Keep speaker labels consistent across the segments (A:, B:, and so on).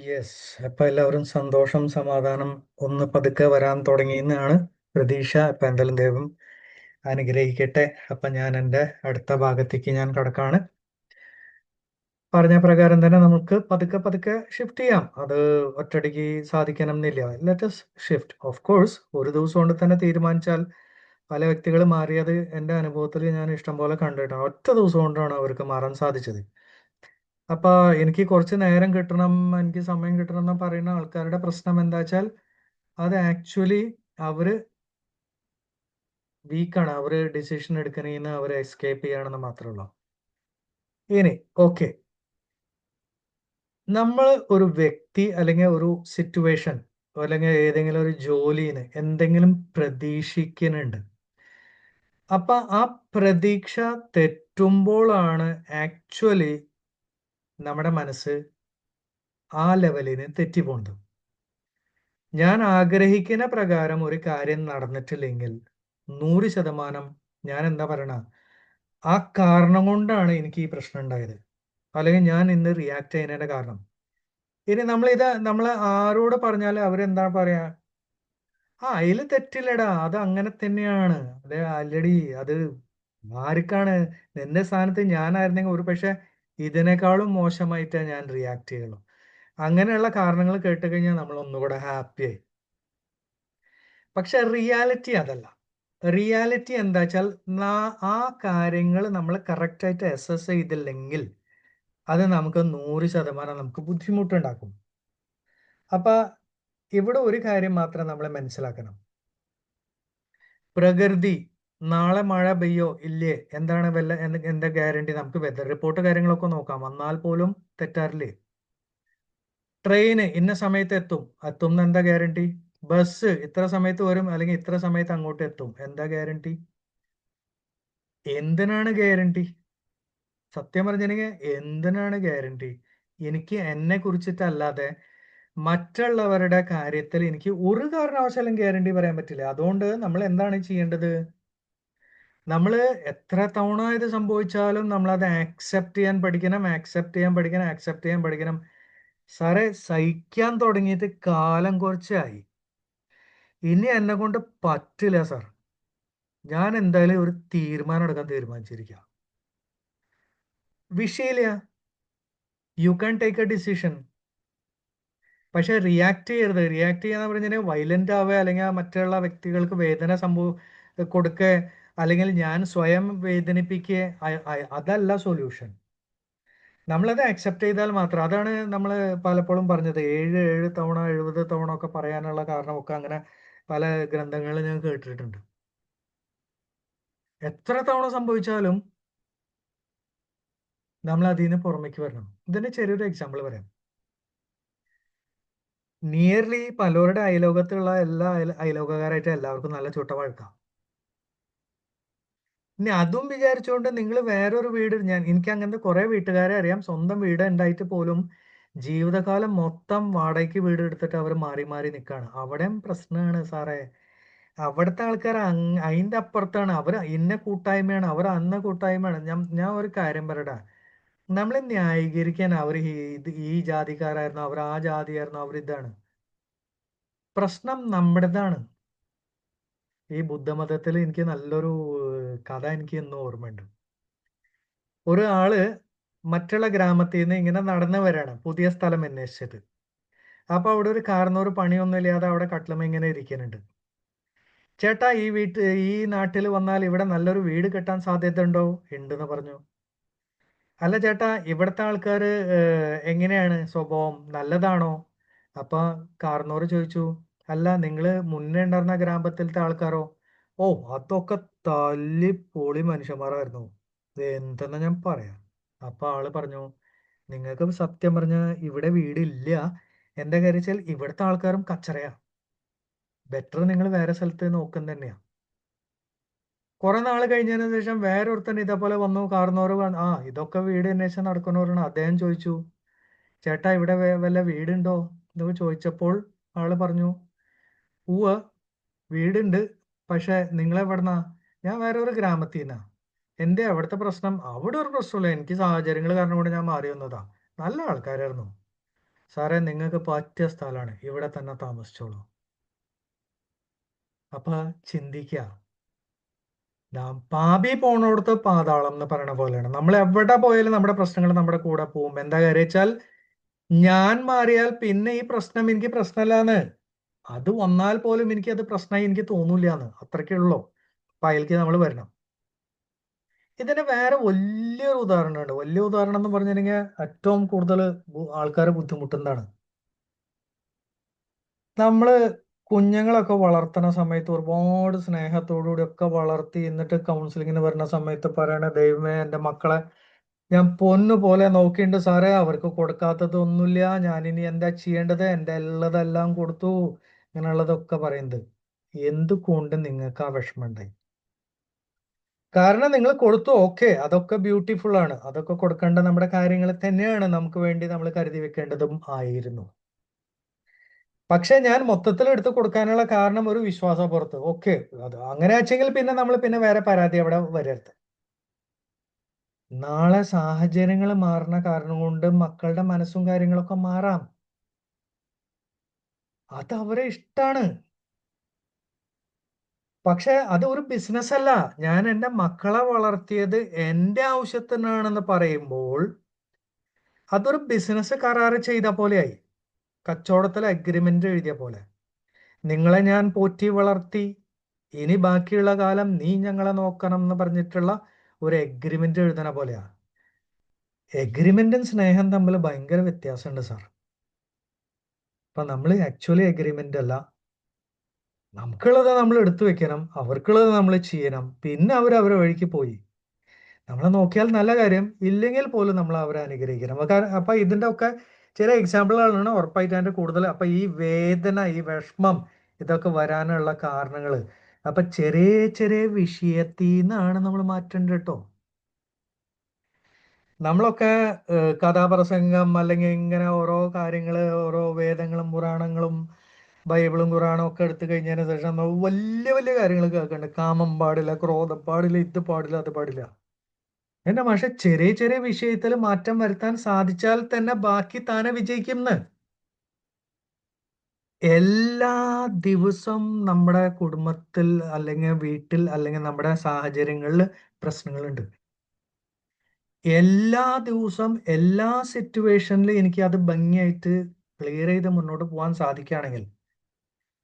A: Yes. അപ്പൊ എല്ലാവരും സന്തോഷം സമാധാനം ഒന്ന് പതുക്കെ വരാൻ തുടങ്ങിയെന്നാണ് പ്രതീക്ഷ. അപ്പൊ എന്തായാലും ദൈവം അനുഗ്രഹിക്കട്ടെ. അപ്പൊ ഞാൻ എൻ്റെ അടുത്ത ഭാഗത്തേക്ക് ഞാൻ കടക്കാണ്. പറഞ്ഞ പ്രകാരം തന്നെ നമുക്ക് പതുക്കെ പതുക്കെ ഷിഫ്റ്റ് ചെയ്യാം. അത് ഒറ്റയടിക്ക് സാധിക്കണം എന്നില്ല. Let's shift. ഓഫ് കോഴ്സ് ഒരു ദിവസം കൊണ്ട് തന്നെ തീരുമാനിച്ചാൽ പല വ്യക്തികൾ മാറിയത് എൻ്റെ അനുഭവത്തിൽ ഞാൻ ഇഷ്ടംപോലെ കണ്ടിട്ടാണ്. ഒറ്റ ദിവസം കൊണ്ടാണ് അവർക്ക് മാറാൻ സാധിച്ചത്. അപ്പൊ എനിക്ക് കുറച്ച് നേരം കിട്ടണം, എനിക്ക് സമയം കിട്ടണം എന്ന് പറയുന്ന ആൾക്കാരുടെ പ്രശ്നം എന്താ വെച്ചാൽ അത് ആക്ച്വലി അവര് വീക്കാണ്. അവര് ഡിസിഷൻ എടുക്കണേന്ന് അവർ എസ്കേപ്പ് ചെയ്യണമെന്ന് മാത്രമേ ഉള്ളൂ. ഇനി ഓക്കെ, നമ്മൾ ഒരു വ്യക്തി അല്ലെങ്കിൽ ഒരു സിറ്റുവേഷൻ അല്ലെങ്കിൽ ഏതെങ്കിലും ഒരു ജോലിന് എന്തെങ്കിലും പ്രതീക്ഷിക്കുന്നുണ്ട്. അപ്പൊ ആ പ്രതീക്ഷ തെറ്റുമ്പോഴാണ് ആക്ച്വലി നമ്മുടെ മനസ്സ് ആ ലെവലിന് തെറ്റിപ്പോകുന്നത്. ഞാൻ ആഗ്രഹിക്കുന്ന പ്രകാരം ഒരു കാര്യം നടന്നിട്ടില്ലെങ്കിൽ 100% ഞാൻ എന്താ പറയണ, ആ കാരണം കൊണ്ടാണ് എനിക്ക് ഈ പ്രശ്നം ഉണ്ടായത്, അല്ലെങ്കിൽ ഞാൻ ഇന്ന് റിയാക്ട് ചെയ്യുന്നതിന്റെ കാരണം. ഇനി നമ്മൾ ആരോട് പറഞ്ഞാലും അവരെന്താ പറയാ, അതിൽ തെറ്റില്ലടാ, അത് അങ്ങനെ തന്നെയാണ്, അതെ ആൽറെഡി അത് ആർക്കാണ്. നിന്റെ സ്ഥാനത്ത് ഞാനായിരുന്നെങ്കിൽ ഒരു പക്ഷെ ഇതിനേക്കാളും മോശമായിട്ടേ ഞാൻ റിയാക്ട് ചെയ്യുള്ളൂ. അങ്ങനെയുള്ള കാരണങ്ങൾ കേട്ട് കഴിഞ്ഞാൽ നമ്മൾ ഒന്നുകൂടെ ഹാപ്പി ആയി. പക്ഷെ റിയാലിറ്റി അതല്ല. റിയാലിറ്റി എന്താ വെച്ചാൽ ആ കാര്യങ്ങൾ നമ്മൾ കറക്റ്റായിട്ട് അസസ് ചെയ്തില്ലെങ്കിൽ അത് നമുക്ക് 100% നമുക്ക് ബുദ്ധിമുട്ടുണ്ടാക്കും. അപ്പൊ ഇവിടെ ഒരു കാര്യം മാത്രം നമ്മൾ മനസ്സിലാക്കണം. പ്രകൃതി നാളെ മഴ പെയ്യോ ഇല്ലേ, എന്താണ് എന്താ ഗ്യാരണ്ടി? നമുക്ക് വെതർ റിപ്പോർട്ട് കാര്യങ്ങളൊക്കെ നോക്കാം, വന്നാൽ പോലും തെറ്റാറില്ലേ? ട്രെയിന് ഇന്ന സമയത്ത് എത്തും എന്ന് എന്താ ഗ്യാരണ്ടി? ബസ് ഇത്ര സമയത്ത് വരും അല്ലെങ്കിൽ ഇത്ര സമയത്ത് അങ്ങോട്ട് എത്തും, എന്താ ഗ്യാരണ്ടി? എന്തിനാണ് ഗ്യാരണ്ടി? സത്യം പറഞ്ഞിട്ടുണ്ടെങ്കിൽ എന്തിനാണ് ഗ്യാരണ്ടി? എനിക്ക് എന്നെ കുറിച്ചിട്ടല്ലാതെ മറ്റുള്ളവരുടെ കാര്യത്തിൽ എനിക്ക് ഒരു കാരണവശാലും ഗ്യാരണ്ടി പറയാൻ പറ്റില്ല. അതുകൊണ്ട് നമ്മൾ എന്താണ് ചെയ്യേണ്ടത്? നമ്മൾ എത്ര തവണ ഇത് സംഭവിച്ചാലും നമ്മൾ അത് ആക്സെപ്റ്റ് ചെയ്യാൻ പഠിക്കണം, ആക്സെപ്റ്റ് ചെയ്യാൻ പഠിക്കണം, ആക്സെപ്റ്റ് ചെയ്യാൻ പഠിക്കണം. സാറേ, സഹിക്കാൻ തുടങ്ങിയിട്ട് കാലം കുറച്ചായി. ഇനി എന്നെ കൊണ്ട് പറ്റില്ല സാർ. ഞാൻ എന്തായാലും ഒരു തീരുമാനം എടുക്കാൻ തീരുമാനിച്ചിരിക്കുക. വിഷയമില്ല, you can take A decision. പക്ഷെ റിയാക്ട് ചെയ്യരുത്. റിയാക്ട് ചെയ്യാന്ന് പറഞ്ഞാൽ വയലന്റ് ആവുക, അല്ലെങ്കിൽ മറ്റുള്ള വ്യക്തികൾക്ക് വേദന കൊടുക്കുക, അല്ലെങ്കിൽ ഞാൻ സ്വയം വേദനിപ്പിക്കുക, അതല്ല സൊല്യൂഷൻ. നമ്മളത് അക്സെപ്റ്റ് ചെയ്താൽ മാത്രം. അതാണ് നമ്മൾ പലപ്പോഴും പറഞ്ഞത് 7 തവണ 70 തവണ ഒക്കെ പറയാനുള്ള കാരണമൊക്കെ അങ്ങനെ പല ഗ്രന്ഥങ്ങളിൽ ഞാൻ കേട്ടിട്ടുണ്ട്. എത്ര തവണ സംഭവിച്ചാലും നമ്മൾ അതിന് പുറമേക്ക് വരണം. ഇതിന്റെ ചെറിയൊരു എക്സാമ്പിൾ പറയാം. നിയർലി പലരുടെ അയലോകത്തുള്ള എല്ലാ അയലോകക്കാരായിട്ട് എല്ലാവർക്കും നല്ല ചുട്ട വഴക്കാം. ഇനി അതും വിചാരിച്ചുകൊണ്ട് നിങ്ങൾ വേറൊരു വീട്, എനിക്ക് അങ്ങനത്തെ കുറെ വീട്ടുകാരെ അറിയാം, സ്വന്തം വീട് ഉണ്ടായിട്ട് പോലും ജീവിതകാലം മൊത്തം വാടകയ്ക്ക് വീട് എടുത്തിട്ട് അവർ മാറി മാറി നിൽക്കുകയാണ്. അവിടെയും പ്രശ്നമാണ് സാറേ. അവിടുത്തെ ആൾക്കാർ അതിന്റെ അപ്പുറത്താണ്. അവർ ഇന്ന കൂട്ടായ്മയാണ്, അവർ അന്ന കൂട്ടായ്മയാണ്. ഞാൻ ഒരു കാര്യം പറയടാ, നമ്മളെ ന്യായീകരിക്കാൻ അവർ ഈ ജാതിക്കാരായിരുന്നു, അവർ ആ ജാതിയായിരുന്നു, അവർ ഇതാണ്. പ്രശ്നം നമ്മുടേതാണ്. ഈ ബുദ്ധമതത്തിൽ എനിക്ക് നല്ലൊരു കഥ എനിക്ക് ഇന്നും ഓർമ്മയുണ്ട്. ഒരു ആള് മറ്റുള്ള ഗ്രാമത്തിൽ നിന്ന് ഇങ്ങനെ നടന്നു വരാണ്, പുതിയ സ്ഥലം അന്വേഷിച്ചത്. അപ്പൊ അവിടെ ഒരു കാരണവർ പണിയൊന്നും ഇല്ലാതെ അവിടെ കട്ടിലുമ ഇങ്ങനെ ഇരിക്കുന്നുണ്ട്. ചേട്ടാ, ഈ നാട്ടിൽ വന്നാൽ ഇവിടെ നല്ലൊരു വീട് കെട്ടാൻ സാധ്യത ഉണ്ടോ? ഉണ്ടെന്ന് പറഞ്ഞു. അല്ല ചേട്ടാ, ഇവിടുത്തെ ആൾക്കാര് എങ്ങനെയാണ് സ്വഭാവം, നല്ലതാണോ? അപ്പൊ കാർന്നോർ ചോദിച്ചു, അല്ല നിങ്ങള് മുന്നേ ഉണ്ടായിരുന്ന ഗ്രാമത്തിലത്തെ ആൾക്കാരോ? ഓ, അതൊക്കെ തല്ലി പൊളി മനുഷ്യന്മാരായിരുന്നു, എന്തെന്നാ ഞാൻ പറയാം. അപ്പൊ ആള് പറഞ്ഞു, നിങ്ങൾക്ക് സത്യം പറഞ്ഞ ഇവിടെ വീടില്ല. എന്റെ കാര്യം വെച്ചാൽ ഇവിടുത്തെ ആൾക്കാരും കച്ചറയാ. ബെറ്റർ നിങ്ങൾ വേറെ സ്ഥലത്ത് നോക്കുന്ന തന്നെയാ. കുറെ നാൾ കഴിഞ്ഞതിന് ശേഷം വേറൊരുത്തൻ ഇതേപോലെ വന്നു. കാർന്നോർ ഇതൊക്കെ വീട് അന്വേഷണം നടക്കുന്നവരാണ്. അദ്ദേഹം ചോദിച്ചു, ചേട്ടാ ഇവിടെ വല്ല വീടുണ്ടോ എന്നൊക്കെ ചോദിച്ചപ്പോൾ ആള് പറഞ്ഞു, ഉവ്വ് വീടുണ്ട്, പക്ഷെ നിങ്ങളെവിടുന്നാ? ഞാൻ വേറെ ഒരു ഗ്രാമത്തിൽ നിന്നാ. എന്റെ അവിടുത്തെ പ്രശ്നം? അവിടെ ഒരു പ്രശ്നമില്ല, എനിക്ക് സാഹചര്യങ്ങൾ കാരണം കൊണ്ട് ഞാൻ മാറി വന്നതാ. നല്ല ആൾക്കാരായിരുന്നു. സാറേ നിങ്ങൾക്ക് പറ്റിയ സ്ഥലമാണ്, ഇവിടെ തന്നെ താമസിച്ചോളൂ. അപ്പൊ ചിന്തിക്കുക, പാപി പോണോടത്ത് പാതാളം എന്ന് പറയണ പോലെയാണ്. നമ്മൾ എവിടെ പോയാലും നമ്മുടെ പ്രശ്നങ്ങൾ നമ്മുടെ കൂടെ പോവും. എന്താ കാര്യം വെച്ചാൽ, ഞാൻ മാറിയാൽ പിന്നെ ഈ പ്രശ്നം എനിക്ക് പ്രശ്നമല്ലാന്ന്, അത് വന്നാൽ പോലും എനിക്ക് അത് പ്രശ്നമായി എനിക്ക് തോന്നൂല്ലാന്ന്, അത്രയ്ക്കേ ഉള്ളൂ. അപ്പൊ അതിലേക്ക് നമ്മൾ വരണം. ഇതിന് വേറെ വലിയൊരു ഉദാഹരണമുണ്ട്. വലിയ ഉദാഹരണം എന്ന് പറഞ്ഞിട്ടുണ്ടെങ്കിൽ ഏറ്റവും കൂടുതൽ ആൾക്കാർ ബുദ്ധിമുട്ടുന്നതാണ്. നമ്മള് കുഞ്ഞുങ്ങളൊക്കെ വളർത്തുന്ന സമയത്ത് ഒരുപാട് സ്നേഹത്തോടുകൂടി ഒക്കെ വളർത്തി, എന്നിട്ട് കൗൺസിലിങ്ങിന് വരുന്ന സമയത്ത് പറയണ, ദൈവമേ എൻ്റെ മക്കളെ ഞാൻ പൊന്നു പോലെ നോക്കിയിട്ടുണ്ട് സാറേ, അവർക്ക് കൊടുക്കാത്തതൊന്നുമില്ല, ഞാനിനി എന്താ ചെയ്യേണ്ടത്, എൻ്റെ ഉള്ളതെല്ലാം കൊടുത്തു, ഇങ്ങനെയുള്ളതൊക്കെ പറയുന്നത്. എന്തുകൊണ്ട് നിങ്ങൾക്ക് ആ വിഷമമുണ്ടായി? കാരണം നിങ്ങൾ കൊടുത്തു, ഓക്കെ, അതൊക്കെ ബ്യൂട്ടിഫുൾ ആണ്, അതൊക്കെ കൊടുക്കേണ്ട നമ്മുടെ കാര്യങ്ങൾ തന്നെയാണ്, നമുക്ക് വേണ്ടി നമ്മൾ കരുതി വെക്കേണ്ടതും ആയിരുന്നു. പക്ഷെ ഞാൻ മൊത്തത്തിൽ എടുത്ത് കൊടുക്കാനുള്ള കാരണം ഒരു വിശ്വാസപ്പുറത്ത്, ഓക്കെ, അത് അങ്ങനെ വെച്ചെങ്കിൽ പിന്നെ നമ്മൾ പിന്നെ വേറെ പരാതി അവിടെ വരരുത്. നാളെ സാഹചര്യങ്ങൾ മാറുന്ന കാരണം കൊണ്ട് മക്കളുടെ മനസ്സും കാര്യങ്ങളൊക്കെ മാറാം. അത് അവരെ ഇഷ്ടാണ്. പക്ഷെ അത് ഒരു ബിസിനസ് അല്ല. ഞാൻ എൻ്റെ മക്കളെ വളർത്തിയത് എൻ്റെ ആവശ്യത്തിനാണെന്ന് പറയുമ്പോൾ അതൊരു ബിസിനസ് കരാറ് ചെയ്ത പോലെയായി, കച്ചവടത്തിൽ അഗ്രിമെന്റ് എഴുതിയ പോലെ. നിങ്ങളെ ഞാൻ പോറ്റി വളർത്തി, ഇനി ബാക്കിയുള്ള കാലം നീ ഞങ്ങളെ നോക്കണം എന്ന് പറഞ്ഞിട്ടുള്ള ഒരു എഗ്രിമെന്റ് എഴുതുന്ന പോലെയാ. എഗ്രിമെന്റും സ്നേഹം തമ്മിൽ ഭയങ്കര വ്യത്യാസമുണ്ട് സാർ. അപ്പൊ നമ്മൾ ആക്ച്വലി എഗ്രിമെന്റ് അല്ല, നമുക്കുള്ളത് നമ്മൾ എടുത്തു വെക്കണം, അവർക്കുള്ളത് നമ്മൾ ചെയ്യണം, പിന്നെ അവരെ വഴിക്ക് പോയി. നമ്മളെ നോക്കിയാൽ നല്ല കാര്യം, ഇല്ലെങ്കിൽ പോലും നമ്മൾ അവരെ അനുഗ്രഹിക്കണം. അപ്പൊ ഇതിന്റെ ഒക്കെ ചില എക്സാമ്പിളുകളാണ് ഉറപ്പായിട്ട് അതിന്റെ കൂടുതൽ. അപ്പൊ ഈ വേദന, ഈ വിഷമം, ഇതൊക്കെ വരാനുള്ള കാരണങ്ങൾ അപ്പൊ ചെറിയ ചെറിയ വിഷയത്തിൽ നിന്നാണ് നമ്മൾ മാറ്റേണ്ടത് കേട്ടോ. നമ്മളൊക്കെ കഥാപ്രസംഗം അല്ലെങ്കിൽ ഇങ്ങനെ ഓരോ കാര്യങ്ങള്, ഓരോ വേദങ്ങളും പുരാണങ്ങളും ബൈബിളും ഖുറാനും ഒക്കെ എടുത്തു കഴിഞ്ഞതിന് ശേഷം നമ്മൾ വലിയ വലിയ കാര്യങ്ങൾ കേൾക്കുന്നുണ്ട്. കാമം പാടില്ല, ക്രോധം പാടില്ല, ഇത് പാടില്ല, അത് പാടില്ല. എന്റെ പക്ഷെ ചെറിയ ചെറിയ വിഷയത്തിൽ മാറ്റം വരുത്താൻ സാധിച്ചാൽ തന്നെ ബാക്കി താനെ വിജയിക്കുമെന്ന്. എല്ലാ ദിവസവും നമ്മുടെ കുടുംബത്തിൽ അല്ലെങ്കിൽ വീട്ടിൽ അല്ലെങ്കിൽ നമ്മുടെ സാഹചര്യങ്ങളിൽ പ്രശ്നങ്ങളുണ്ട്. എല്ലാ ദിവസവും എല്ലാ സിറ്റുവേഷനിലും എനിക്ക് അത് ഭംഗിയായിട്ട് ക്ലിയർ ചെയ്ത് മുന്നോട്ട് പോകാൻ സാധിക്കുകയാണെങ്കിൽ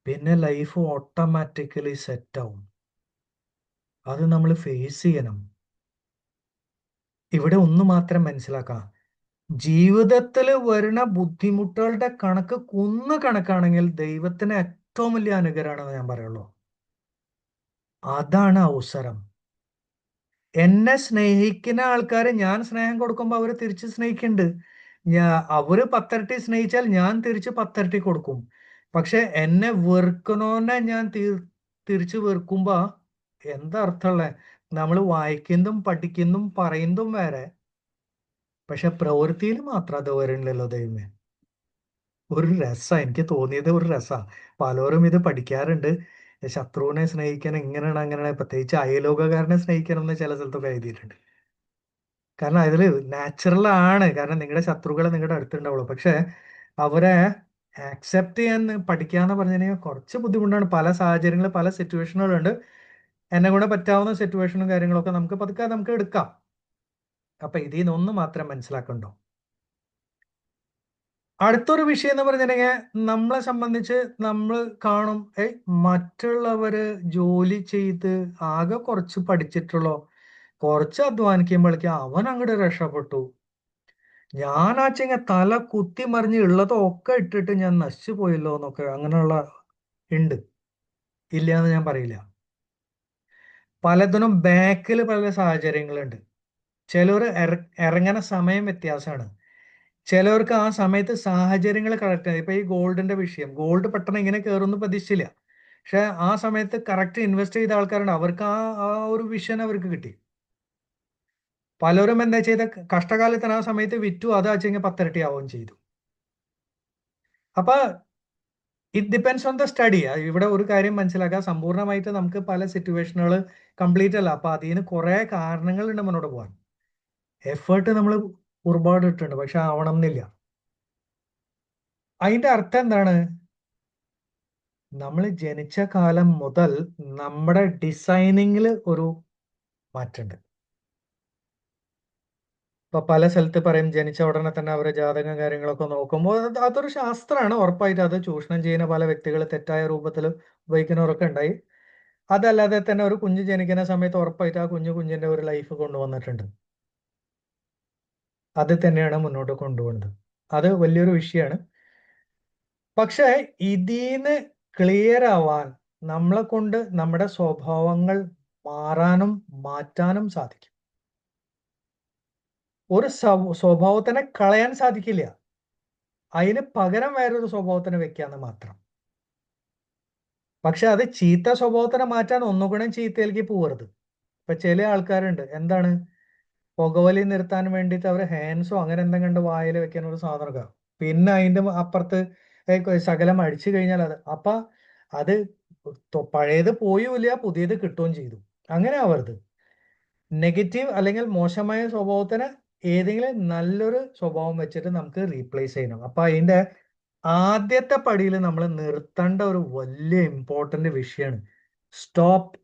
A: പിന്നെ ലൈഫ് ഓട്ടോമാറ്റിക്കലി സെറ്റ് ആവും. അത് നമ്മൾ ഫേസ് ചെയ്യണം. ഇവിടെ ഒന്ന് മാത്രം മനസ്സിലാക്കാം, ജീവിതത്തിൽ വരുന്ന ബുദ്ധിമുട്ടുകളുടെ കണക്ക് കണക്കാണെങ്കിൽ ദൈവത്തിന് ഏറ്റവും വലിയ അനുഗ്രഹമാണെന്ന് ഞാൻ പറയുള്ളൂ. അതാണ് അവസരം. എന്നെ സ്നേഹിക്കുന്ന ആൾക്കാരെ ഞാൻ സ്നേഹം കൊടുക്കുമ്പോൾ അവര് തിരിച്ച് സ്നേഹിക്കുന്നുണ്ട്. അവര് 10 ഇരട്ടി സ്നേഹിച്ചാൽ ഞാൻ തിരിച്ച് 10 ഇരട്ടി കൊടുക്കും. പക്ഷെ എന്നെ വെറുക്കണോന്നെ ഞാൻ തിരിച്ചു വെറുക്കുമ്പോ എന്താ അർത്ഥമുള്ള? നമ്മൾ വായിക്കുന്നതും പഠിക്കുന്നതും പറയുന്നതും വേറെ, പക്ഷെ പ്രവൃത്തിയിൽ മാത്രം അത് വരണില്ലല്ലോ ദൈവമേ. ഒരു രസാ, എനിക്ക് തോന്നിയത് ഒരു രസാ. പലരും ഇത് പഠിക്കാറുണ്ട്. ശത്രുവിനെ സ്നേഹിക്കണം ഇങ്ങനെയാണ് അങ്ങനെയാണ്, പ്രത്യേകിച്ച് അയലോകക്കാരനെ സ്നേഹിക്കണം എന്ന് ചില സ്ഥലത്തൊക്കെ എഴുതിയിട്ടുണ്ട്. കാരണം അതിൽ നാച്ചുറൽ ആണ്, കാരണം നിങ്ങളുടെ ശത്രുക്കളെ നിങ്ങളുടെ അടുത്തുണ്ടാവുള്ളൂ. പക്ഷെ അവരെ ആക്സെപ്റ്റ് ചെയ്യാൻ പഠിക്കാന്ന് പറഞ്ഞു കുറച്ച് ബുദ്ധിമുട്ടാണ്. പല സാഹചര്യങ്ങൾ, പല സിറ്റുവേഷനുകളുണ്ട്. എന്നെ കൂടെ പറ്റാവുന്ന സിറ്റുവേഷനും കാര്യങ്ങളൊക്കെ നമുക്ക് പതുക്കെ നമുക്ക് എടുക്കാം. അപ്പൊ ഇതിൽ നിന്ന് ഒന്ന് മാത്രം മനസ്സിലാക്കണ്ടോ. അടുത്തൊരു വിഷയം എന്ന് പറഞ്ഞിട്ടുണ്ടെങ്കിൽ, നമ്മളെ സംബന്ധിച്ച് നമ്മൾ കാണും, മറ്റുള്ളവര് ജോലി ചെയ്ത് ആകെ കുറച്ച് പഠിച്ചിട്ടുള്ളോ, കുറച്ച് അധ്വാനിക്കുമ്പോഴേക്കും അവൻ അങ്ങോട്ട് രക്ഷപ്പെട്ടു, ഞാനാച്ചെങ്ങ തല കുത്തി മറിഞ്ഞ് ഉള്ളതൊക്കെ ഇട്ടിട്ട് ഞാൻ നശിച്ചു പോയല്ലോ എന്നൊക്കെ അങ്ങനെയുള്ള ഉണ്ട്. ഇല്ല എന്ന് ഞാൻ പറയില്ല. പലതിനും ബാക്കിൽ പല സാഹചര്യങ്ങളുണ്ട്. ചിലർ ഇറങ്ങുന്ന സമയം വ്യത്യാസമാണ്. ചിലവർക്ക് ആ സമയത്ത് സാഹചര്യങ്ങൾ കറക്റ്റ് ആണ്. ഇപ്പൊ ഈ ഗോൾഡിന്റെ വിഷയം, ഗോൾഡ് പെട്ടെന്ന് ഇങ്ങനെ കയറുമെന്ന് പ്രതീക്ഷിച്ചില്ല. പക്ഷെ ആ സമയത്ത് കറക്റ്റ് ഇൻവെസ്റ്റ് ചെയ്ത ആൾക്കാരുണ്ട്, അവർക്ക് ആ ആ ഒരു വിഷൻ അവർക്ക് കിട്ടി. പലരും എന്താ ചെയ്ത, കഷ്ടകാലത്തിന് ആ സമയത്ത് വിറ്റു, അത് വെച്ചെങ്കിൽ 10 ഇരട്ടി ആവുകയും ചെയ്തു. അപ്പൊ it depends on the study. ഇവിടെ ഒരു കാര്യം മനസ്സിലാക്കുക, സമ്പൂർണ്ണമായിട്ട് നമുക്ക് പല സിറ്റുവേഷനുകൾ കംപ്ലീറ്റ് അല്ല. അപ്പൊ അതിന് കുറെ കാരണങ്ങളുണ്ട് മുന്നോട്ട് പോകാൻ. എഫേർട്ട് നമ്മൾ ഒരുപാട് ഇട്ടുണ്ട്, പക്ഷെ ആവണം എന്നില്ല. അതിന്റെ അർത്ഥം എന്താണ്? നമ്മൾ ജനിച്ച കാലം മുതൽ നമ്മുടെ ഡിസൈനിങ്ങിൽ ഒരു മാറ്റമുണ്ട്. ഇപ്പൊ പല സ്ഥലത്ത് പറയും ജനിച്ച ഉടനെ തന്നെ അവരുടെ ജാതകം കാര്യങ്ങളൊക്കെ നോക്കുമ്പോൾ അതൊരു ശാസ്ത്രമാണ്. ഉറപ്പായിട്ട് അത് ചൂഷണം ചെയ്യുന്ന പല വ്യക്തികൾ തെറ്റായ രൂപത്തിൽ ഉപയോഗിക്കുന്നവരൊക്കെ ഉണ്ടായി. അതല്ലാതെ തന്നെ ഒരു കുഞ്ഞ് ജനിക്കുന്ന സമയത്ത് ഉറപ്പായിട്ട് ആ കുഞ്ഞിന്റെ ഒരു ലൈഫ് കൊണ്ടുവന്നിട്ടുണ്ട്. അത് തന്നെയാണ് മുന്നോട്ട് കൊണ്ടുപോകുന്നത്. അത് വലിയൊരു വിഷയമാണ്. പക്ഷെ ഇതിന്ന് ക്ലിയർ ആവാൻ നമ്മളെ കൊണ്ട് നമ്മുടെ സ്വഭാവങ്ങൾ മാറാനും മാറ്റാനും സാധിക്കും. ഒരു സ്വഭാവത്തിനെ കളയാൻ സാധിക്കില്ല. അതിന് പകരം വേറൊരു സ്വഭാവത്തിനെ വെക്കാന്ന് മാത്രം. പക്ഷെ അത് ചീത്ത സ്വഭാവത്തിനെ മാറ്റാൻ ഒന്നുകൂടെ ചീത്തയിലേക്ക് പോകരുത്. ഇപ്പൊ ചില ആൾക്കാരുണ്ട്, എന്താണ്, പുകവലി നിർത്താൻ വേണ്ടിയിട്ട് അവർ ഹാൻഡ്സോ അങ്ങനെ എന്തെങ്കിലും കണ്ട് വായിൽ വെക്കാൻ ഒരു സാധനം, പിന്നെ അതിന്റെ അപ്പുറത്ത് ശകലം അടിച്ചു കഴിഞ്ഞാൽ അപ്പൊ അത് പഴയത് പോയുമില്ല, പുതിയത് കിട്ടുകയും ചെയ്തു. അങ്ങനെ ആവരുത്. നെഗറ്റീവ് അല്ലെങ്കിൽ മോശമായ സ്വഭാവത്തിന് ഏതെങ്കിലും നല്ലൊരു സ്വഭാവം വെച്ചിട്ട് നമുക്ക് റീപ്ലേസ് ചെയ്യണം. അപ്പൊ അതിന്റെ ആദ്യത്തെ പടിയിൽ നമ്മൾ നിർത്തേണ്ട ഒരു വലിയ ഇമ്പോർട്ടന്റ് വിഷയമാണ് സ്റ്റോപ്പ്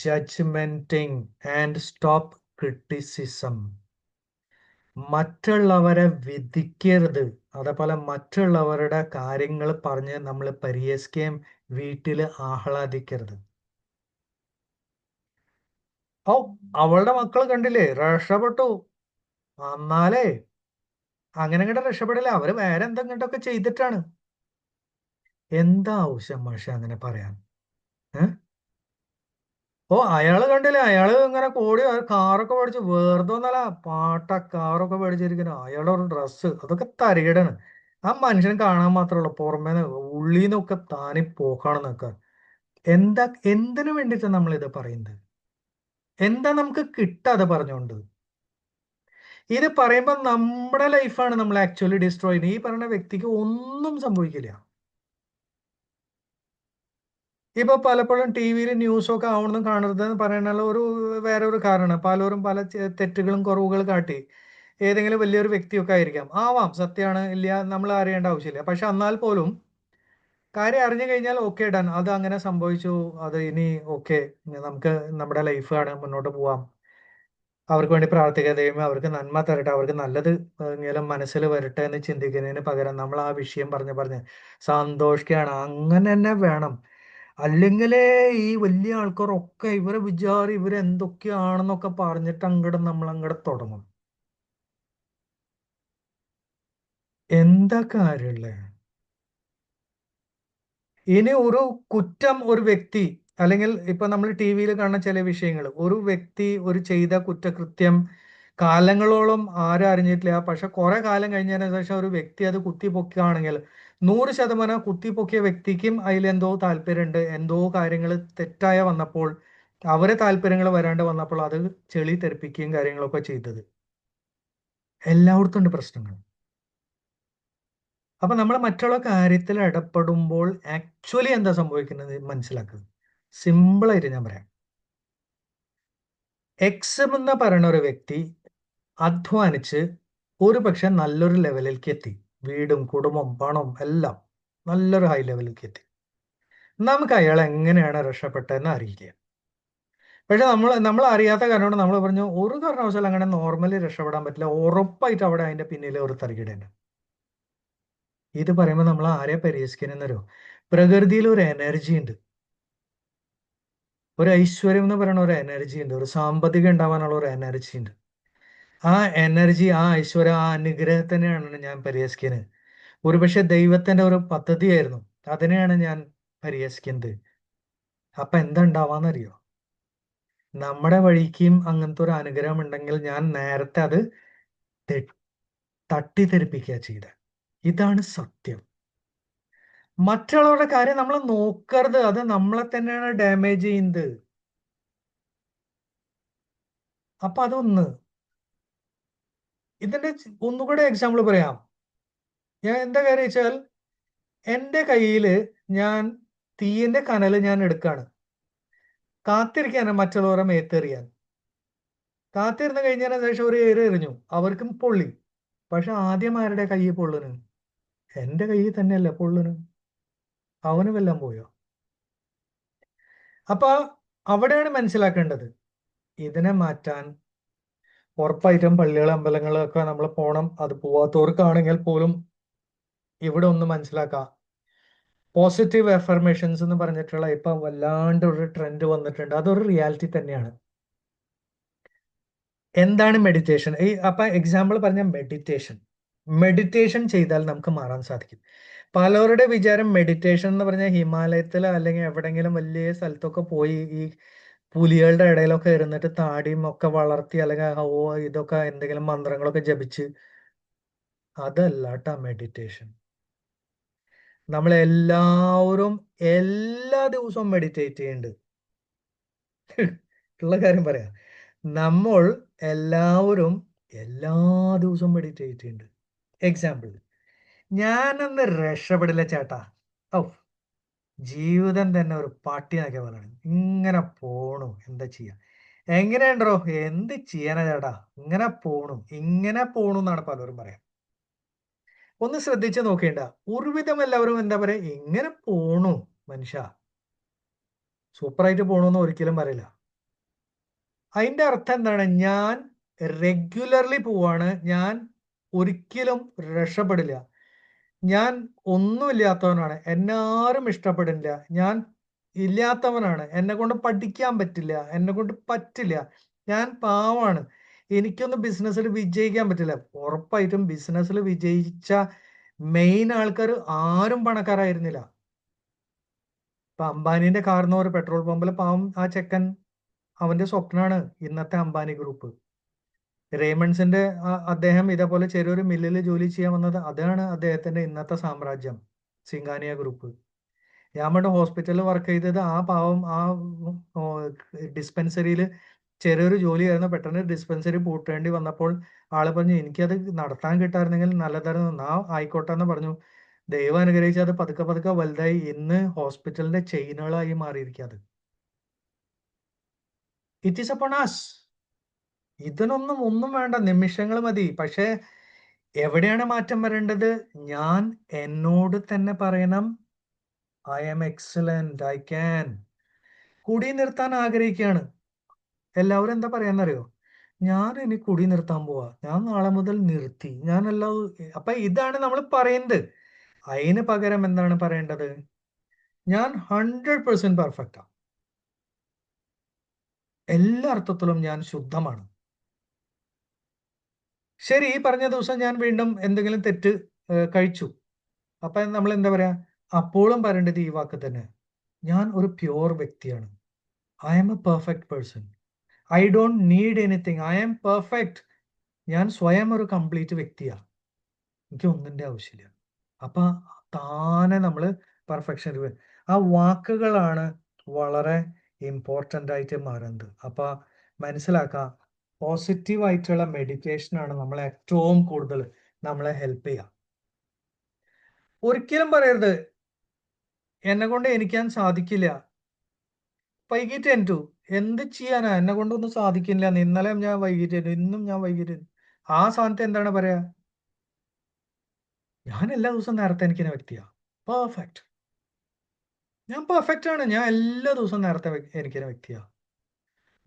A: ജഡ്ജ്മെന്റിങ് ആൻഡ് സ്റ്റോപ്പ് ക്രിറ്റിസിസം. മറ്റുള്ളവരെ വിധിക്കരുത്. അതേപോലെ മറ്റുള്ളവരുടെ കാര്യങ്ങൾ പറഞ്ഞ് നമ്മൾ പരിഹസിക്കുകയും വീട്ടിൽ ആഹ്ലാദിക്കരുത്. ഓ, അവളുടെ മക്കൾ കണ്ടില്ലേ രക്ഷപ്പെട്ടു, എന്നാലേ അങ്ങനെ അങ്ങോട്ട് രക്ഷപ്പെടില്ല, അവര് വേറെ എന്തെങ്കിട്ടൊക്കെ ചെയ്തിട്ടാണ്. എന്താ ആവശ്യം മാഷെ അങ്ങനെ പറയാൻ? ഓ, അയാള് കണ്ടില്ലേ, അയാള് ഇങ്ങനെ കോടി കാറൊക്കെ മേടിച്ച്, വെറുതെ ഒന്നല്ല, പാട്ട കാറൊക്കെ മേടിച്ചിരിക്കുന്ന അയാളുടെ ഒരു ഡ്രസ്സ്, അതൊക്കെ തരികിടാണ്. ആ മനുഷ്യൻ കാണാൻ മാത്രമേ ഉള്ളൂ, പുറമേ ഉള്ളിന്നൊക്കെ താനി പോക്കാണെന്നൊക്കെ. എന്താ, എന്തിനു വേണ്ടിയിട്ടാണ് നമ്മൾ ഇത് പറയുന്നത്? എന്താ നമുക്ക് കിട്ടാതെ പറഞ്ഞുകൊണ്ട്? ഇത് പറയുമ്പോൾ നമ്മുടെ ലൈഫാണ് നമ്മൾ ആക്ച്വലി ഡിസ്ട്രോയ് ചെയ്യുന്നത്. ഈ പറയുന്ന വ്യക്തിക്ക് ഒന്നും സംഭവിക്കില്ല. ഇപ്പൊ പലപ്പോഴും ടി വിയിൽ ന്യൂസൊക്കെ ആവണമെന്ന് കാണരുത് എന്ന് പറയാനുള്ള വേറെ ഒരു കാരണം, പലരും പല തെറ്റുകളും കുറവുകളും കാട്ടി ഏതെങ്കിലും വലിയൊരു വ്യക്തിയൊക്കെ ആയിരിക്കാം, ആവാം, സത്യമാണ്, ഇല്ല, നമ്മൾ അറിയേണ്ട ആവശ്യമില്ല. പക്ഷെ എന്നാൽ പോലും കാര്യം അറിഞ്ഞു കഴിഞ്ഞാൽ ഓക്കെ ഡൺ, അത് അങ്ങനെ സംഭവിച്ചു, അത് ഇനി ഓക്കെ, നമുക്ക് നമ്മുടെ ലൈഫാണ്, മുന്നോട്ട് പോവാം, അവർക്ക് വേണ്ടി പ്രാർത്ഥിക്കുക, ദൈവമേ അവർക്ക് നന്മ തരട്ടെ, അവർക്ക് നല്ലത് എങ്കിലും മനസ്സിൽ വരട്ടെ എന്ന് ചിന്തിക്കുന്നതിന് പകരം നമ്മൾ ആ വിഷയം പറഞ്ഞ് സന്തോഷിക്കുകയാണ്. അങ്ങനെ തന്നെ വേണം. അല്ലെങ്കിലേ ഈ വലിയ ആൾക്കാരൊക്കെ ഇവരെ വിചാരം ഇവരെന്തൊക്കെയാണെന്നൊക്കെ പറഞ്ഞിട്ട് നമ്മൾ അങ്ങോട്ട് തുടങ്ങും. എന്താ കാര്യമുള്ളേ? ഇനി ഒരു കുറ്റം ഒരു വ്യക്തി, അല്ലെങ്കിൽ ഇപ്പൊ നമ്മൾ ടി വിയിൽ കാണുന്ന ചില വിഷയങ്ങൾ, ഒരു വ്യക്തി ഒരു ചെയ്ത കുറ്റകൃത്യം കാലങ്ങളോളം ആരും അറിഞ്ഞിട്ടില്ല, പക്ഷെ കുറെ കാലം കഴിഞ്ഞതിന് ശേഷം ഒരു വ്യക്തി അത് കുത്തിപ്പൊക്കുകയാണെങ്കിൽ 100% കുത്തിപ്പൊക്കിയ വ്യക്തിക്കും അതിലെന്തോ താല്പര്യമുണ്ട്, എന്തോ കാര്യങ്ങൾ തെറ്റായ വന്നപ്പോൾ അവരെ താല്പര്യങ്ങൾ വരാണ്ട് വന്നപ്പോൾ അത് ചെളി തെറിപ്പിക്കുകയും കാര്യങ്ങളൊക്കെ ചെയ്തത്. എല്ലായിടത്തും ഉണ്ട് പ്രശ്നങ്ങൾ. അപ്പൊ നമ്മൾ മറ്റുള്ള കാര്യത്തിൽ ഇടപെടുമ്പോൾ ആക്ച്വലി എന്താ സംഭവിക്കുന്നത് മനസ്സിലാക്കുക. സിമ്പിൾ ആയിട്ട് ഞാൻ പറയാം. എക്സ് എന്ന് പറയുന്ന ഒരു വ്യക്തി അധ്വാനിച്ച് ഒരു പക്ഷെ നല്ലൊരു ലെവലിലേക്ക് എത്തി, വീടും കുടുംബം പണം എല്ലാം നല്ലൊരു ഹൈ ലെവലിലേക്ക് എത്തി. നമുക്ക് അയാൾ എങ്ങനെയാണ് രക്ഷപ്പെട്ടതെന്ന് അറിയില്ല. പക്ഷെ നമ്മൾ അറിയാത്ത കാരണം കൊണ്ട് നമ്മൾ പറഞ്ഞു ഒരു കാരണവശാലും അങ്ങനെ നോർമലി രക്ഷപ്പെടാൻ പറ്റില്ല, ഉറപ്പായിട്ട് അവിടെ അതിന്റെ പിന്നിലെ ഒരു തരികിടയുണ്ട്. ഇത് പറയുമ്പോൾ നമ്മൾ ആരെ പരിഹസിക്കുന്നോ, പ്രകൃതിയിൽ ഒരു എനർജി ഉണ്ട്, ഒരു ഐശ്വര്യം എന്ന് പറയുന്ന ഒരു എനർജി ഉണ്ട്, ഒരു സാമ്പത്തികം ഉണ്ടാവാനുള്ള ഒരു എനർജി ഉണ്ട്. ആ എനർജി, ആ ഐശ്വര്യം, ആ അനുഗ്രഹത്തിനെയാണ് ഞാൻ പരിഹസിക്കുന്നത്. ഒരുപക്ഷെ ദൈവത്തിന്റെ ഒരു പദ്ധതിയായിരുന്നു, അതിനെയാണ് ഞാൻ പരിഹസിക്കുന്നത്. അപ്പൊ എന്താ ഉണ്ടാവാന്നറിയോ? നമ്മുടെ വഴിക്കും അങ്ങനത്തെ ഒരു അനുഗ്രഹം ഉണ്ടെങ്കിൽ ഞാൻ നേരത്തെ അത് തട്ടിത്തെറിപ്പിക്കുക ചെയ്ത. ഇതാണ് സത്യം. മറ്റുള്ളവരുടെ കാര്യം നമ്മൾ നോക്കരുത്, അത് നമ്മളെ തന്നെയാണ് ഡാമേജ് ചെയ്യുന്നത്. അപ്പൊ അതൊന്ന്, ഇതിന്റെ ഒന്നുകൂടെ എക്സാമ്പിൾ പറയാം. ഞാൻ എന്താ കാര്യം വെച്ചാൽ, എന്റെ കയ്യിൽ ഞാൻ തീയിന്റെ കനല് ഞാൻ എടുക്കാണ്, കാത്തിരിക്കാണ് മറ്റുള്ളവരെ മേത്തെറിയാൻ. കാത്തിരുന്ന് കഴിഞ്ഞതിന് ശേഷം ഒരു ഏറ് എറിഞ്ഞു, അവർക്കും പൊള്ളി. പക്ഷെ ആദ്യം ആരുടെ കൈ പൊള്ളുന്നു? എന്റെ കയ്യിൽ തന്നെയല്ലേ പൊള്ളിന്, അവന് വല്ലതും പോയോ? അപ്പൊ അവിടെയാണ് മനസ്സിലാക്കേണ്ടത്. ഇതിനെ മാറ്റാൻ ഉറപ്പായിട്ടും പള്ളികൾ അമ്പലങ്ങളൊക്കെ നമ്മൾ പോണം. അത് പോവാത്തവർക്കാണെങ്കിൽ പോലും ഇവിടെ ഒന്ന് മനസ്സിലാക്കാം. പോസിറ്റീവ് അഫർമേഷൻസ് എന്ന് പറഞ്ഞിട്ടുള്ള ഇപ്പൊ വല്ലാണ്ട് ഒരു ട്രെൻഡ് വന്നിട്ടുണ്ട്. അതൊരു റിയാലിറ്റി തന്നെയാണ്. എന്താണ് മെഡിറ്റേഷൻ? അപ്പൊ എക്സാമ്പിൾ പറഞ്ഞ മെഡിറ്റേഷൻ ചെയ്താൽ നമുക്ക് മാറാൻ സാധിക്കും. പലരുടെ വിചാരം മെഡിറ്റേഷൻ എന്ന് പറഞ്ഞാൽ ഹിമാലയത്തിൽ അല്ലെങ്കിൽ എവിടെങ്കിലും വലിയ സ്ഥലത്തൊക്കെ പോയി ഈ പുലികളുടെ ഇടയിലൊക്കെ ഇരുന്നിട്ട് താടിയും ഒക്കെ വളർത്തി അല്ലെങ്കിൽ ഇതൊക്കെ എന്തെങ്കിലും മന്ത്രങ്ങളൊക്കെ ജപിച്ച്, അതല്ല കേട്ടാ മെഡിറ്റേഷൻ. നമ്മളെല്ലാവരും എല്ലാ ദിവസവും മെഡിറ്റേറ്റ് ചെയ്യുന്നുണ്ട്. ഉള്ള കാര്യം പറയാം, നമ്മൾ എല്ലാവരും എല്ലാ ദിവസവും മെഡിറ്റേറ്റ് ചെയ്യുന്നുണ്ട്. എക്സാമ്പിൾ, ഞാനൊന്ന് രക്ഷപ്പെടില്ല ചേട്ടാ, ഓ ജീവിതം തന്നെ ഒരു പട്ടിയാക്കിയ പോലെയാണ്, ഇങ്ങനെ പോണു, എന്താ ചെയ്യാ, എങ്ങനെയുണ്ടോ, എന്ത് ചെയ്യാനാ ചേട്ടാ, ഇങ്ങനെ പോണു എന്നാണ് പലരും പറയാം. ഒന്ന് ശ്രദ്ധിച്ച് നോക്കേണ്ട, ഒരുവിധം എല്ലാവരും എന്താ പറയാ, ഇങ്ങനെ പോണു മനുഷ്യ, സൂപ്പറായിട്ട് പോണൂന്ന് ഒരിക്കലും പറയില്ല. അതിന്റെ അർത്ഥം എന്താണ്? ഞാൻ റെഗുലർലി പോവാണ്, ഞാൻ ഒരിക്കലും രക്ഷപ്പെടില്ല, ഞാൻ ഒന്നുമില്ലാത്തവനാണ്, എന്നെ ആരും ഇഷ്ടപ്പെടില്ല, ഞാൻ ഇല്ലാത്തവനാണ്, എന്നെ കൊണ്ട് പഠിക്കാൻ പറ്റില്ല, എന്നെ കൊണ്ട് പറ്റില്ല, ഞാൻ പാവാണ്, എനിക്കൊന്നും ബിസിനസ്സിൽ വിജയിക്കാൻ പറ്റില്ല. ഉറപ്പായിട്ടും ബിസിനസ്സിൽ വിജയിച്ച മെയിൻ ആൾക്കാർ ആരും പണക്കാരായിരുന്നില്ല. ഇപ്പൊ അംബാനിന്റെ കാർന്ന് ഒരു പെട്രോൾ പമ്പിൽ പാവം ആ ചെക്കൻ, അവന്റെ സ്വപ്നമാണ് ഇന്നത്തെ അംബാനി ഗ്രൂപ്പ്. റേമണ്ട്സിന്റെ അദ്ദേഹം ഇതേപോലെ ചെറിയൊരു മില്ലിൽ ജോലി ചെയ്യാൻ വന്നത്, അതാണ് അദ്ദേഹത്തിന്റെ ഇന്നത്തെ സാമ്രാജ്യം, സിംഗാനിയ ഗ്രൂപ്പ്. ഞാൻ പണ്ട് ഹോസ്പിറ്റലിൽ വർക്ക് ചെയ്തത്, ആ പാവം ആ ഡിസ്പെൻസറിയിൽ ചെറിയൊരു ജോലിയായിരുന്നു, പെട്ടെന്ന് ഡിസ്പെൻസറി പൂട്ടേണ്ടി വന്നപ്പോൾ ആള് പറഞ്ഞു എനിക്കത് നടത്താൻ കിട്ടായിരുന്നെങ്കിൽ നല്ലതായിരുന്നു. ആയിക്കോട്ടെ എന്ന് പറഞ്ഞു. ദൈവം അനുഗ്രഹിച്ച് അത് പതുക്കെ പതുക്കെ വലുതായി ഇന്ന് ഹോസ്പിറ്റലിന്റെ ചെയിനുകളായി മാറിയിരിക്കാത്. It is upon us. ഒന്നും വേണ്ട, നിമിഷങ്ങൾ മതി. പക്ഷേ എവിടെയാണ് മാറ്റം വരേണ്ടത്? ഞാൻ എന്നോട് തന്നെ പറയണം, I am excellent, I can. കുടി നിർത്താൻ ആഗ്രഹിക്കുകയാണ് എല്ലാവരും, എന്താ പറയാന്നറിയോ? ഞാൻ ഇനി കുടി നിർത്താൻ പോവാ, ഞാൻ നാളെ മുതൽ നിർത്തി, അപ്പൊ ഇതാണ് നമ്മൾ പറയുന്നത്. അതിന് പകരം എന്താണ് പറയേണ്ടത്? ഞാൻ 100% പെർഫെക്റ്റാ, എല്ലാ അർത്ഥത്തിലും ഞാൻ ശുദ്ധമാണ്. ശരി, ഈ പറഞ്ഞ ദിവസം ഞാൻ വീണ്ടും എന്തെങ്കിലും തെറ്റ് കഴിച്ചു, അപ്പൊ നമ്മൾ എന്താ പറയാ? അപ്പോഴും പറയേണ്ടത് ഈ വാക്ക് തന്നെ, ഞാൻ ഒരു പ്യുവർ വ്യക്തിയാണ്, I am a perfect person, I don't need anything, I am perfect. ഞാൻ സ്വയം ഒരു കംപ്ലീറ്റ് വ്യക്തിയാണ്, എനിക്ക് ഒന്നിന്റെ ആവശ്യമില്ല. അപ്പൊ താനെ നമ്മൾ പെർഫെക്ഷൻ, ആ വാക്കുകളാണ് വളരെ ഇമ്പോർട്ടൻ്റ് ആയിട്ട് മാറുന്നത്. അപ്പൊ മനസ്സിലാക്കാം, പോസിറ്റീവ് ആയിട്ടുള്ള മെഡിറ്റേഷൻ ആണ് നമ്മളെ ഏറ്റവും കൂടുതൽ നമ്മളെ ഹെൽപ്പ് ചെയ്യുക. ഒരിക്കലും പറയരുത് എന്നെ കൊണ്ട് എനിക്കാൻ സാധിക്കില്ല, വൈകിട്ട് എൻറ്റു, എന്ത് ചെയ്യാനാ, എന്നെ കൊണ്ടൊന്നും സാധിക്കില്ല, ഇന്നലെ ഞാൻ വൈകിട്ട്, ഇന്നും ഞാൻ വൈകിട്ട്. ആ സ്ഥാനത്ത് എന്താണ് പറയാ? ഞാൻ എല്ലാ ദിവസവും നേരത്തെ എനിക്കുന്ന വ്യക്തിയാ, പെർഫെക്റ്റ്, ഞാൻ പെർഫെക്റ്റ് ആണ്, ഞാൻ എല്ലാ ദിവസവും നേരത്തെ എനിക്കുന്ന വ്യക്തിയാ.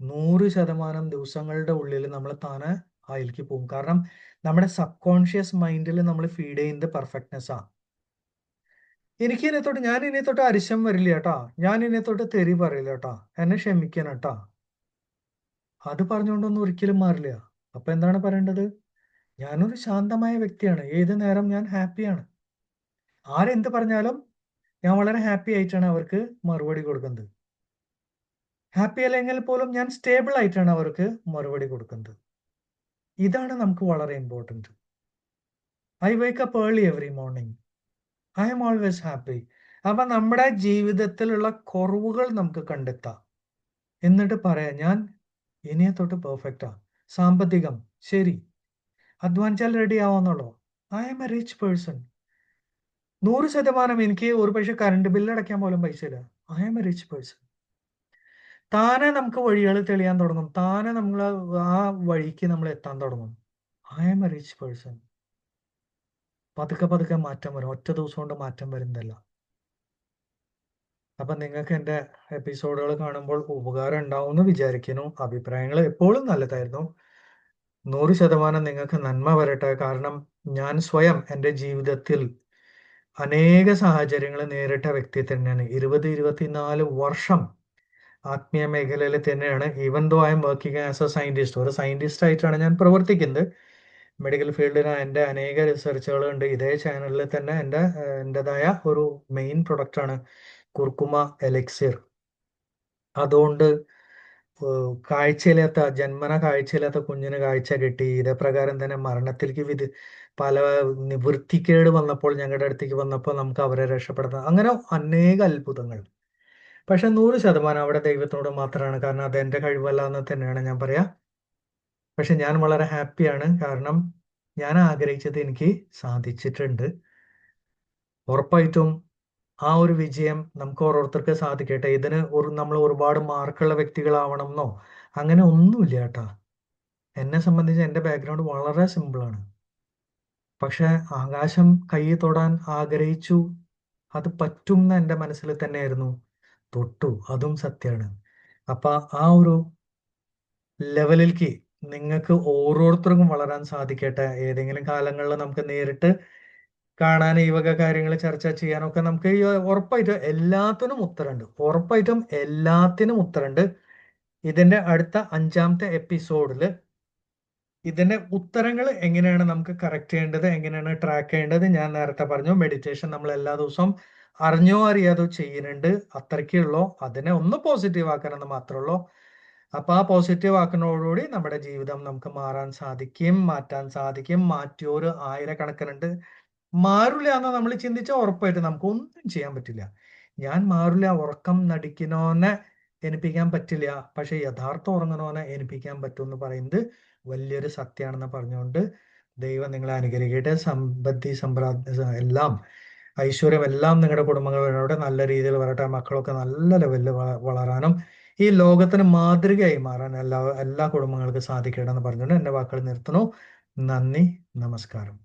A: 100% ദിവസങ്ങളുടെ ഉള്ളിൽ നമ്മൾ താനെ അതിലേക്ക് പോകും. കാരണം നമ്മുടെ സബ് കോൺഷ്യസ് മൈൻഡിൽ നമ്മൾ ഫീഡ് ചെയ്യുന്നത് പെർഫെക്റ്റ്നെസ് ആ. ഞാൻ ഇനി തൊട്ട് അരിശം വരില്ല കേട്ടാ, ഞാൻ ഇനി തൊട്ട് തെറി പറയില്ല കേട്ടാ, എന്നെ ക്ഷമിക്കണം കേട്ടാ. അത് പറഞ്ഞുകൊണ്ടൊന്നും ഒരിക്കലും മാറില്ല. അപ്പൊ എന്താണ് പറയേണ്ടത്? ഞാനൊരു ശാന്തമായ വ്യക്തിയാണ്, ഏത് നേരം ഞാൻ ഹാപ്പിയാണ്, ആരെന്ത് പറഞ്ഞാലും ഞാൻ വളരെ ഹാപ്പി ആയിട്ടാണ് അവർക്ക് മറുപടി കൊടുക്കുന്നത്. ഹാപ്പി അല്ലെങ്കിൽ പോലും ഞാൻ സ്റ്റേബിൾ ആയിട്ടാണ് അവർക്ക് മറുപടി കൊടുക്കുന്നത്. ഇതാണ് നമുക്ക് വളരെ important. I wake up early every morning, I am always happy. അപ്പൊ നമ്മുടെ ജീവിതത്തിലുള്ള കുറവുകൾ നമുക്ക് കണ്ടെത്താം, എന്നിട്ട് പറയാം ഞാൻ ഇനിയെ തൊട്ട് പെർഫെക്റ്റാ. സാമ്പത്തികം ശരി, അധ്വാനിച്ചാൽ റെഡി ആവാന്നുള്ളൂ, I am a rich person. 100% എനിക്ക് ഒരു പക്ഷെ കറണ്ട് ബില്ല് അടയ്ക്കാൻ പോലും പൈസ ഇല്ല, I am a rich person. താനെ നമുക്ക് വഴികൾ തെളിയാൻ തുടങ്ങും, താനെ നമ്മൾ ആ വഴിക്ക് നമ്മൾ എത്താൻ തുടങ്ങും, I am a rich person. പതുക്കെ പതുക്കെ മാറ്റം വരും. ഒറ്റ ദിവസം കൊണ്ട് മാറ്റം വരുന്നില്ല. അപ്പൊ നിങ്ങൾക്ക് എൻ്റെ എപ്പിസോഡുകൾ കാണുമ്പോൾ ഉപകാരം ഉണ്ടാവും എന്ന് വിചാരിക്കുന്നു. അഭിപ്രായങ്ങൾ എപ്പോഴും നല്ലതായിരുന്നു. 100% നിങ്ങൾക്ക് നന്മ വരട്ടെ. കാരണം ഞാൻ സ്വയം എൻ്റെ ജീവിതത്തിൽ അനേക സാഹചര്യങ്ങൾ നേരിട്ട വ്യക്തി തന്നെയാണ്. 24 വർഷം ആത്മീയ മേഖലയിൽ തന്നെയാണ്. Even though I am working as a scientist, ഒരു സയന്റിസ്റ്റ് ആയിട്ടാണ് ഞാൻ പ്രവർത്തിക്കുന്നത്. മെഡിക്കൽ ഫീൽഡിൽ എൻ്റെ അനേക റിസർച്ചുകൾ ഉണ്ട്. ഇതേ ചാനലിൽ തന്നെ എൻ്റെതായ ഒരു മെയിൻ പ്രൊഡക്റ്റാണ് കുർക്കുമ എലിക്സിർ. അതുകൊണ്ട് കാഴ്ചയില്ലാത്ത, ജന്മന കാഴ്ചയില്ലാത്ത കുഞ്ഞിന് കാഴ്ച കിട്ടി. ഇതേ പ്രകാരം തന്നെ മരണത്തിലേക്ക് പല നിവൃത്തിക്കേട് വന്നപ്പോൾ ഞങ്ങളുടെ അടുത്തേക്ക് വന്നപ്പോൾ നമുക്ക് അവരെ രക്ഷപ്പെടുത്താം. അങ്ങനെ അനേക അത്ഭുതങ്ങൾ. പക്ഷെ 100% അവിടെ ദൈവത്തോട് മാത്രമാണ്. കാരണം അത് എൻ്റെ കഴിവല്ല എന്ന് തന്നെയാണ് ഞാൻ പറയാ. പക്ഷെ ഞാൻ വളരെ ഹാപ്പിയാണ്. കാരണം ഞാൻ ആഗ്രഹിച്ചത് എനിക്ക് സാധിച്ചിട്ടുണ്ട്. ഉറപ്പായിട്ടും ആ ഒരു വിജയം നമുക്ക് ഓരോരുത്തർക്ക് സാധിക്കട്ടെ. ഇതിന് നമ്മൾ ഒരുപാട് മാർക്കുള്ള വ്യക്തികളാവണം എന്നോ അങ്ങനെ ഒന്നുമില്ല കേട്ടാ. എന്നെ സംബന്ധിച്ച് എൻ്റെ ബാക്ക്ഗ്രൗണ്ട് വളരെ സിമ്പിളാണ്. പക്ഷെ ആകാശം കൈ തൊടാൻ ആഗ്രഹിച്ചു. അത് പറ്റും എന്ന് എൻ്റെ മനസ്സിൽ തന്നെയായിരുന്നു. തൊട്ടു, അതും സത്യമാണ്. അപ്പൊ ആ ഒരു ലെവലിലേക്ക് നിങ്ങൾക്ക് ഓരോരുത്തർക്കും വളരാൻ സാധിക്കട്ടെ. ഏതെങ്കിലും കാലങ്ങളിൽ നമുക്ക് നേരിട്ട് കാണാൻ ഈ വക കാര്യങ്ങൾ ചർച്ച ചെയ്യാനൊക്കെ നമുക്ക് ഉറപ്പായിട്ടും എല്ലാത്തിനും ഉത്തരമുണ്ട്. ഉറപ്പായിട്ടും എല്ലാത്തിനും ഉത്തരമുണ്ട്. ഇതിന്റെ അടുത്ത 5ാമത്തെ എപ്പിസോഡിൽ ഇതിന്റെ ഉത്തരങ്ങൾ എങ്ങനെയാണ് നമുക്ക് കറക്റ്റ് ചെയ്യേണ്ടത്, എങ്ങനെയാണ് ട്രാക്ക് ചെയ്യേണ്ടത്, ഞാൻ നേരത്തെ പറഞ്ഞു. മെഡിറ്റേഷൻ നമ്മൾ എല്ലാ ദിവസവും അറിഞ്ഞോ അറിയാതോ ചെയ്യുന്നുണ്ട്. അത്രയ്ക്കേ ഉള്ളൂ. അതിനെ ഒന്ന് പോസിറ്റീവ് ആക്കാനെന്ന് മാത്രമേ ഉള്ളൂ. അപ്പൊ ആ പോസിറ്റീവ് ആക്കുന്നതോടുകൂടി നമ്മുടെ ജീവിതം നമുക്ക് മാറാൻ സാധിക്കും, മാറ്റാൻ സാധിക്കും. മാറ്റിയൊരു ആയിരക്കണക്കിനുണ്ട്. മാറില്ല എന്ന് നമ്മൾ ചിന്തിച്ചാൽ ഉറപ്പായിട്ട് നമുക്ക് ഒന്നും ചെയ്യാൻ പറ്റില്ല. ഞാൻ മാറില്ല, ഉറക്കം നടിക്കുന്നവനെ എനിപ്പിക്കാൻ പറ്റില്ല, പക്ഷെ യഥാർത്ഥം ഉറങ്ങുന്നവനെ എനിപ്പിക്കാൻ പറ്റും എന്ന് പറയുന്നത് വലിയൊരു സത്യമാണെന്ന് പറഞ്ഞുകൊണ്ട് ദൈവം നിങ്ങളെ അനുഗ്രഹിക്കട്ടെ. എല്ലാം ഐശ്വര്യം എല്ലാം നിങ്ങളുടെ കുടുംബങ്ങളോട് നല്ല രീതിയിൽ വരട്ടെ. മക്കളൊക്കെ നല്ല ലെവലിൽ വളരാനും ഈ ലോകത്തിന് മാതൃകയായി മാറാൻ എല്ലാ കുടുംബങ്ങൾക്കും സാധിക്കട്ടെ എന്ന് പറഞ്ഞുകൊണ്ട് എൻ്റെ വാക്കുകൾ നിർത്തുന്നു. നന്ദി, നമസ്കാരം.